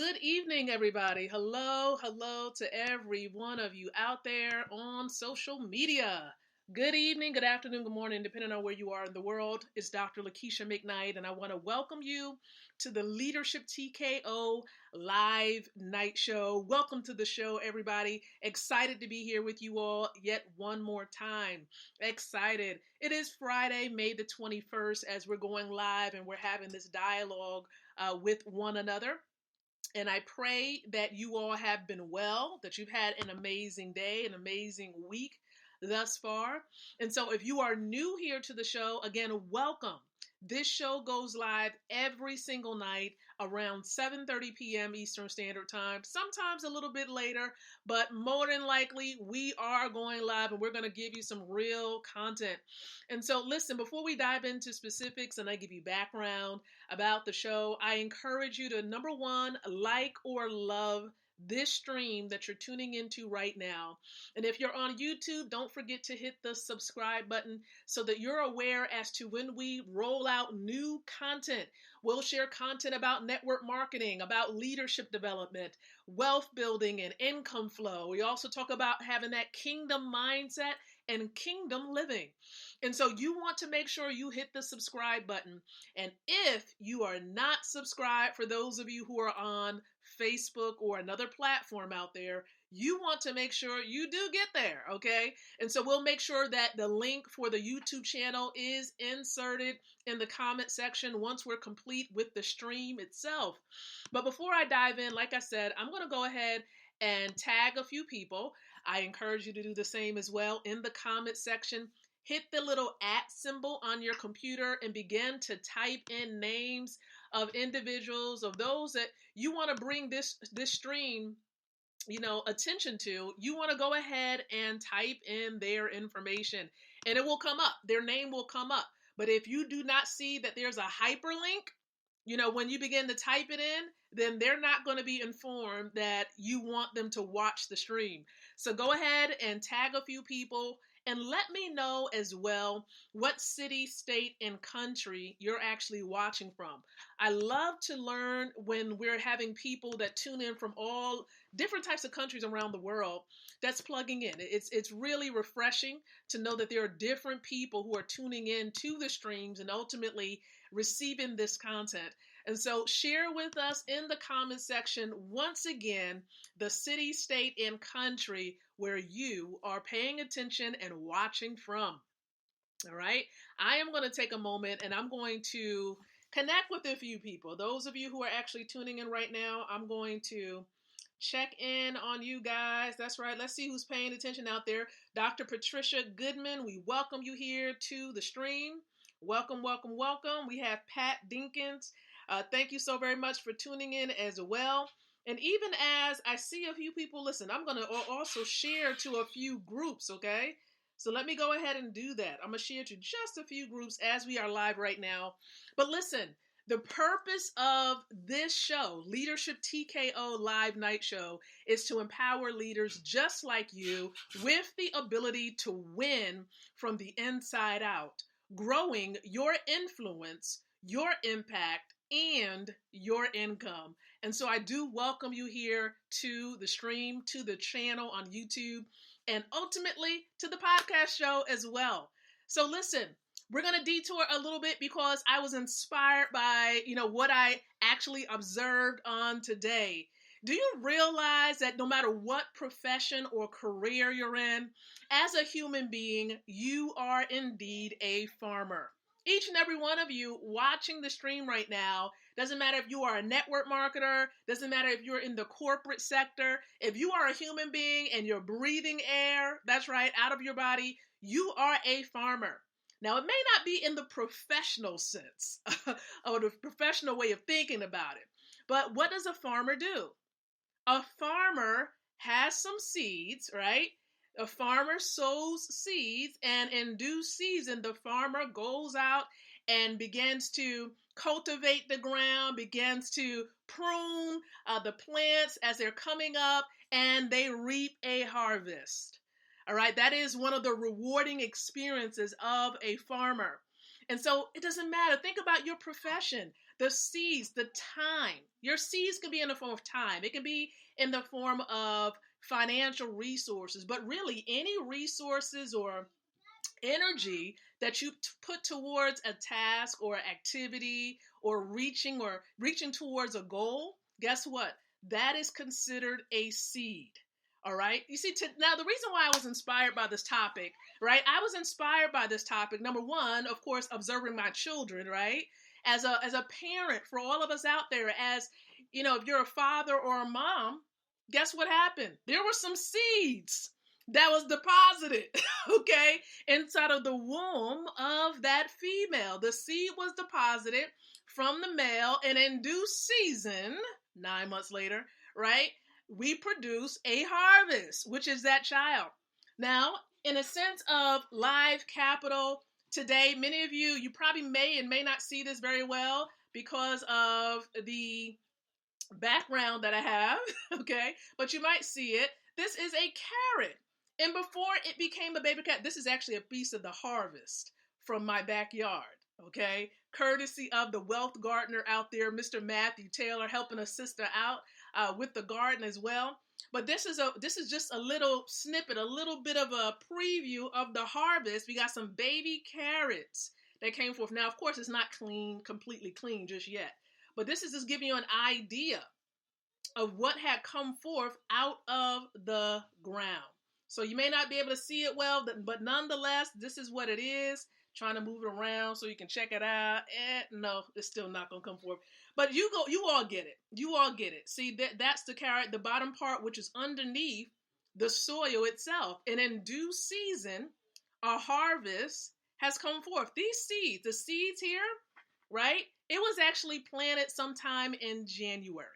Good evening, everybody. Hello to every one of you out there on social media. Good evening, good afternoon, good morning, depending on where you are in the world. It's Dr. Lakeisha McKnight, and I want to welcome you to the Leadership TKO live night show. Welcome to the show, everybody. Excited to be here with you all yet one more time. Excited. It is Friday, May the 21st, as we're going live and we're having this dialogue with one another. And I pray that you all have been well, that you've had an amazing day, an amazing week thus far. And so if you are new here to the show, again, welcome. This show goes live every single night around 7:30 p.m. Eastern Standard Time, sometimes a little bit later, but more than likely we are going live and we're going to give you some real content. And so listen, before we dive into specifics and I give you background about the show, I encourage you to, number one, like or love this stream that you're tuning into right now. And if you're on YouTube, don't forget to hit the subscribe button so that you're aware as to when we roll out new content. We'll share content about network marketing, about leadership development, wealth building, and income flow. We also talk about having that kingdom mindset and kingdom living. And so you want to make sure you hit the subscribe button. And if you are not subscribed, for those of you who are on Facebook or another platform out there, you want to make sure you do get there, okay? And so we'll make sure that the link for the YouTube channel is inserted in the comment section once we're complete with the stream itself. But before I dive in, like I said, I'm going to go ahead and tag a few people. I encourage you to do the same as well in the comment section. Hit the little @ symbol on your computer and begin to type in names of individuals, of those that you want to bring this stream, attention to. You want to go ahead and type in their information and it will come up. Their name will come up. But if you do not see that there's a hyperlink, when you begin to type it in, then they're not going to be informed that you want them to watch the stream. So go ahead and tag a few people and let me know as well what city, state, and country you're actually watching from. I love to learn when we're having people that tune in from all different types of countries around the world that's plugging in. It's really refreshing to know that there are different people who are tuning in to the streams and ultimately receiving this content. And so share with us in the comment section, once again, the city, state, and country where you are paying attention and watching from. All right. I am going to take a moment and I'm going to connect with a few people. Those of you who are actually tuning in right now, I'm going to check in on you guys. That's right. Let's see who's paying attention out there. Dr. Patricia Goodman, we welcome you here to the stream. Welcome, welcome, welcome. We have Pat Dinkins. Thank you so very much for tuning in as well. And even as I see a few people, listen, I'm going to also share to a few groups, okay? So let me go ahead and do that. I'm going to share to just a few groups as we are live right now. But listen, the purpose of this show, Leadership TKO Live Night Show, is to empower leaders just like you with the ability to win from the inside out, growing your influence, your impact, and your income. And so I do welcome you here to the stream, to the channel on YouTube, and ultimately to the podcast show as well. So listen, we're going to detour a little bit because I was inspired by, what I actually observed on today. Do you realize that no matter what profession or career you're in, as a human being, you are indeed a farmer? Each and every one of you watching the stream right now, doesn't matter if you are a network marketer, doesn't matter if you're in the corporate sector, if you are a human being and you're breathing air, that's right, out of your body, you are a farmer. Now, it may not be in the professional sense or the professional way of thinking about it, but what does a farmer do? A farmer has some seeds, right? A farmer sows seeds, and in due season, the farmer goes out and begins to cultivate the ground, begins to prune the plants as they're coming up, and they reap a harvest. All right, that is one of the rewarding experiences of a farmer. And so it doesn't matter. Think about your profession. The seeds, the time. Your seeds can be in the form of time. It can be in the form of financial resources, but really any resources or energy that you put towards a task or activity or reaching towards a goal, guess what? That is considered a seed. All right. You see, now the reason why I was inspired by this topic, right? I was inspired by this topic. Number one, of course, observing my children, right? As a parent, for all of us out there, as you know, if you're a father or a mom, guess what happened? There were some seeds that was deposited, okay, inside of the womb of that female. The seed was deposited from the male, and in due season, 9 months later, right, we produce a harvest, which is that child. Now, in a sense of live capital, today, many of you probably may and may not see this very well because of the background that I have, okay, but you might see it. This is a carrot. And before it became a baby carrot, this is actually a piece of the harvest from my backyard, okay? Courtesy of the wealth gardener out there, Mr. Matthew Taylor, helping a sister out with the garden as well. But this is just a little snippet, a little bit of a preview of the harvest. We got some baby carrots that came forth. Now, of course, it's not clean, completely clean just yet. But this is just giving you an idea of what had come forth out of the ground. So you may not be able to see it well, but nonetheless, this is what it is. Trying to move it around so you can check it out. No, it's still not going to come forth. But you all get it. You all get it. See, that's the carrot, the bottom part, which is underneath the soil itself. And in due season, a harvest has come forth. These seeds, the seeds here, right? It was actually planted sometime in January.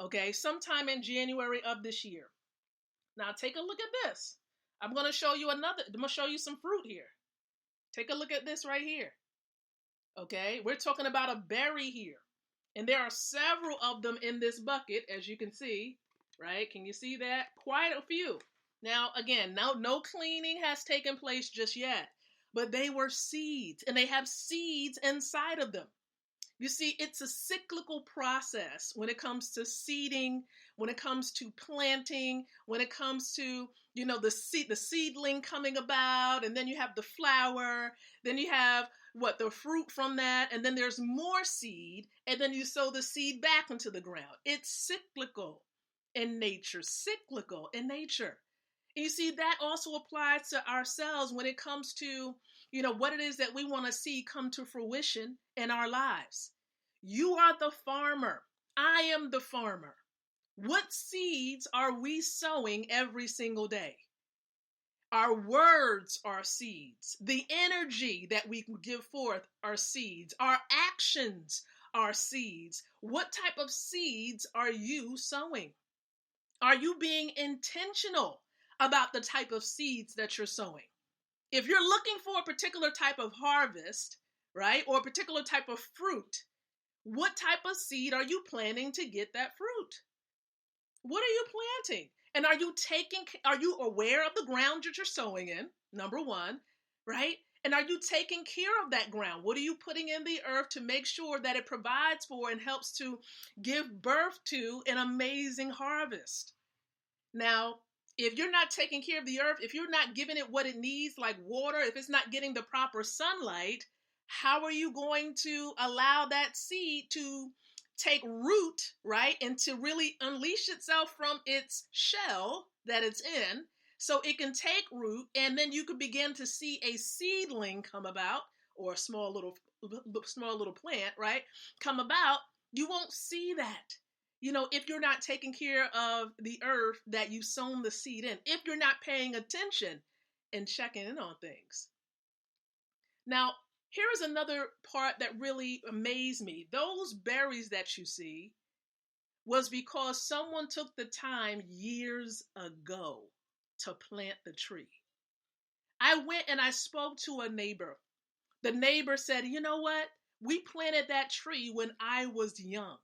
Okay, sometime in January of this year. Now take a look at this. I'm going to show you some fruit here. Take a look at this right here. Okay, we're talking about a berry here. And there are several of them in this bucket, as you can see, right? Can you see that? Quite a few. Now, again, no cleaning has taken place just yet, but they were seeds, and they have seeds inside of them. You see, it's a cyclical process when it comes to seeding, when it comes to planting, when it comes to, the seedling coming about, and then you have the flower, then you have the fruit from that, and then there's more seed, and then you sow the seed back into the ground. It's cyclical in nature, And you see, that also applies to ourselves when it comes to what it is that we want to see come to fruition in our lives. You are the farmer. I am the farmer. What seeds are we sowing every single day? Our words are seeds. The energy that we give forth are seeds. Our actions are seeds. What type of seeds are you sowing? Are you being intentional about the type of seeds that you're sowing? If you're looking for a particular type of harvest, right, or a particular type of fruit, what type of seed are you planting to get that fruit? What are you planting? And are you aware of the ground that you're sowing in? Number one, right? And are you taking care of that ground? What are you putting in the earth to make sure that it provides for and helps to give birth to an amazing harvest? Now, if you're not taking care of the earth, if you're not giving it what it needs, like water, if it's not getting the proper sunlight, how are you going to allow that seed to take root, right? And to really unleash itself from its shell that it's in so it can take root, and then you could begin to see a seedling come about, or a small little plant, right? Come about. You won't see that. If you're not taking care of the earth that you've sown the seed in, if you're not paying attention and checking in on things. Now, here is another part that really amazed me. Those berries that you see was because someone took the time years ago to plant the tree. I went and I spoke to a neighbor. The neighbor said, you know what? We planted that tree when I was young.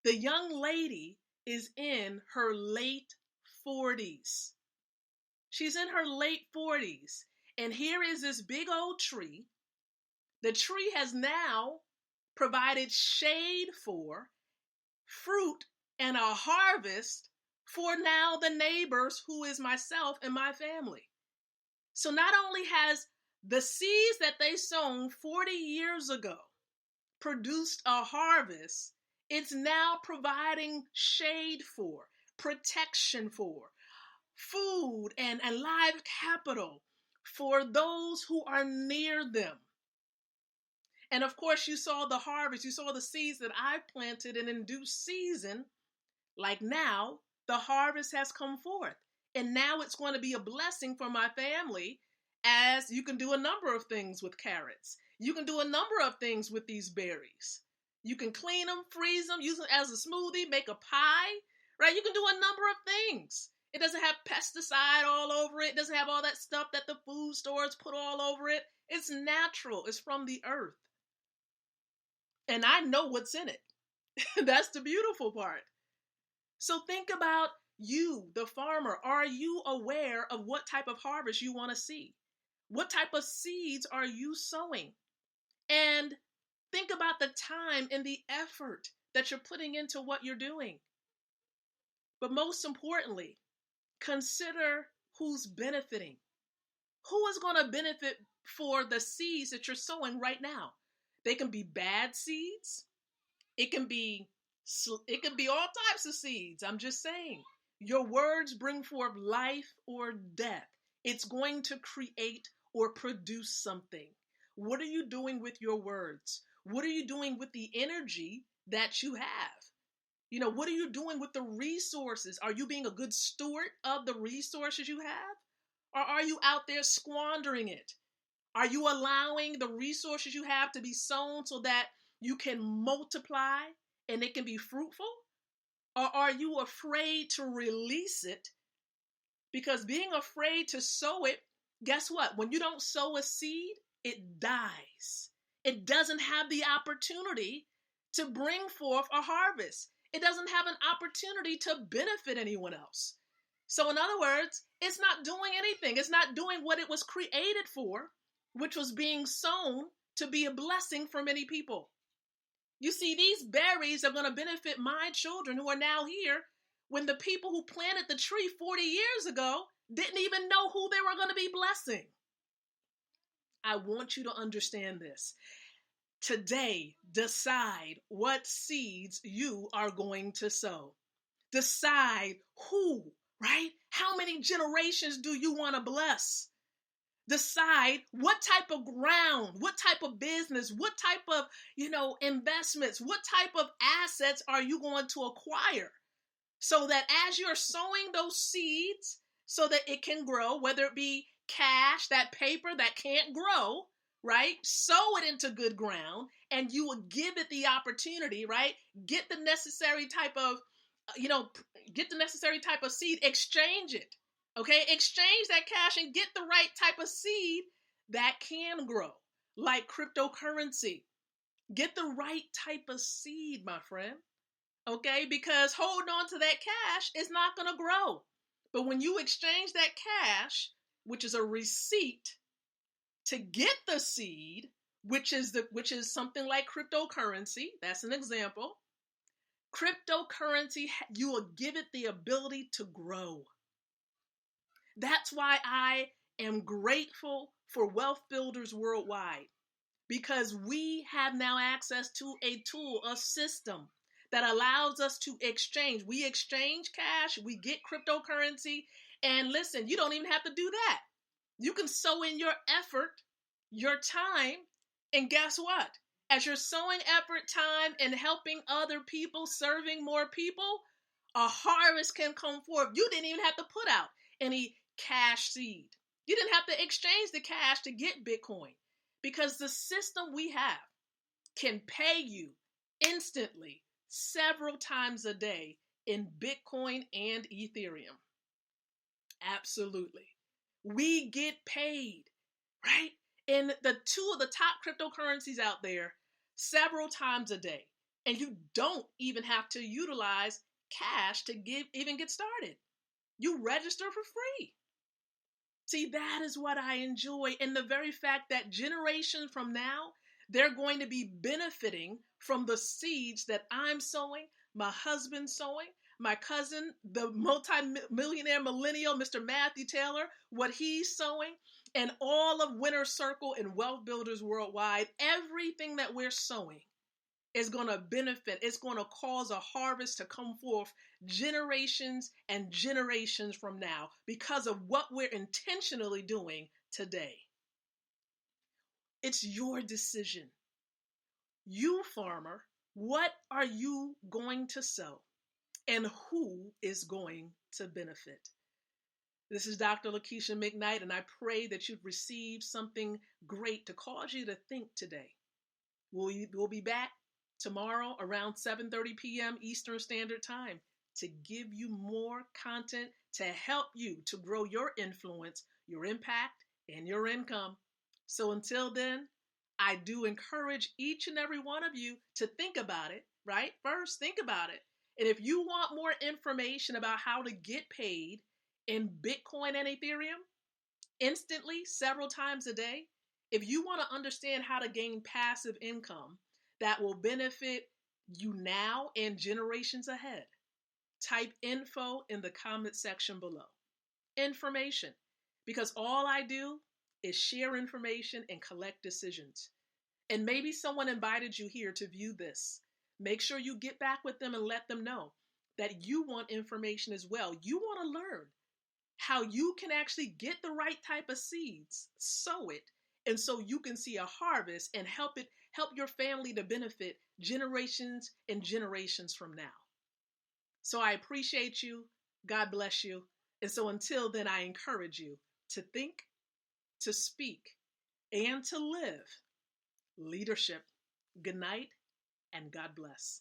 The young lady is in her late 40s. She's in her late 40s. And here is this big old tree. The tree has now provided shade for, fruit, and a harvest for now the neighbors, who is myself and my family. So not only has the seeds that they sown 40 years ago produced a harvest, it's now providing shade for, protection for, food and live capital for those who are near them. And of course, you saw the harvest, you saw the seeds that I planted, and in due season, like now, the harvest has come forth. And now it's going to be a blessing for my family, as you can do a number of things with carrots. You can do a number of things with these berries. You can clean them, freeze them, use them as a smoothie, make a pie, right? You can do a number of things. It doesn't have pesticide all over it. It doesn't have all that stuff that the food stores put all over it. It's natural. It's from the earth. And I know what's in it. That's the beautiful part. So think about you, the farmer. Are you aware of what type of harvest you want to see? What type of seeds are you sowing? And think about the time and the effort that you're putting into what you're doing. But most importantly, consider who's benefiting. Who is going to benefit for the seeds that you're sowing right now? They can be bad seeds. It can be all types of seeds. I'm just saying. Your words bring forth life or death. It's going to create or produce something. What are you doing with your words? What are you doing with the energy that you have? What are you doing with the resources? Are you being a good steward of the resources you have? Or are you out there squandering it? Are you allowing the resources you have to be sown so that you can multiply and it can be fruitful? Or are you afraid to release it? Because being afraid to sow it, guess what? When you don't sow a seed, it dies. It doesn't have the opportunity to bring forth a harvest. It doesn't have an opportunity to benefit anyone else. So in other words, it's not doing anything. It's not doing what it was created for, which was being sown to be a blessing for many people. You see, these berries are going to benefit my children who are now here, when the people who planted the tree 40 years ago didn't even know who they were going to be blessing. I want you to understand this. Today, decide what seeds you are going to sow. Decide who, right? How many generations do you want to bless? Decide what type of ground, what type of business, what type of, investments, what type of assets are you going to acquire, so that as you're sowing those seeds so that it can grow, whether it be cash, that paper that can't grow, right? Sow it into good ground, and you will give it the opportunity, right? Get the necessary type of, seed, exchange it. Okay, exchange that cash and get the right type of seed that can grow, like cryptocurrency. Get the right type of seed, my friend. Okay, because holding on to that cash is not going to grow. But when you exchange that cash, which is a receipt, to get the seed, which is something like cryptocurrency, that's an example. Cryptocurrency, you will give it the ability to grow. That's why I am grateful for Wealth Builders Worldwide, because we have now access to a tool, a system that allows us to exchange. We exchange cash, we get cryptocurrency, and listen, you don't even have to do that. You can sow in your effort, your time, and guess what? As you're sowing effort, time, and helping other people, serving more people, a harvest can come forth. You didn't even have to put out any cash seed. You didn't have to exchange the cash to get Bitcoin, because the system we have can pay you instantly several times a day in Bitcoin and Ethereum. Absolutely. We get paid, right? In the two of the top cryptocurrencies out there several times a day. And you don't even have to utilize cash to even get started. You register for free. See, that is what I enjoy. And the very fact that generations from now, They're going to be benefiting from the seeds that I'm sowing, my husband sowing, my cousin, the multi-millionaire millennial, Mr. Matthew Taylor, what he's sowing, and all of Winner Circle and Wealth Builders Worldwide. Everything that we're sowing is going to benefit. It's going to cause a harvest to come forth generations and generations from now because of what we're intentionally doing today. It's your decision. You, farmer, what are you going to sow? And who is going to benefit? This is Dr. Lakeisha McKnight, and I pray that you've received something great to cause you to think today. We'll be back tomorrow around 7:30 p.m. Eastern Standard Time to give you more content to help you to grow your influence, your impact, and your income. So until then, I do encourage each and every one of you to think about it, right? First, think about it. And if you want more information about how to get paid in Bitcoin and Ethereum instantly, several times a day, if you want to understand how to gain passive income that will benefit you now and generations ahead, type info in the comment section below. Information, because all I do is share information and collect decisions. And maybe someone invited you here to view this. Make sure you get back with them and let them know that you want information as well. You want to learn how you can actually get the right type of seeds, sow it, and so you can see a harvest and help your family to benefit generations and generations from now. So I appreciate you. God bless you. And so until then, I encourage you to think, to speak, and to live leadership. Good night and God bless.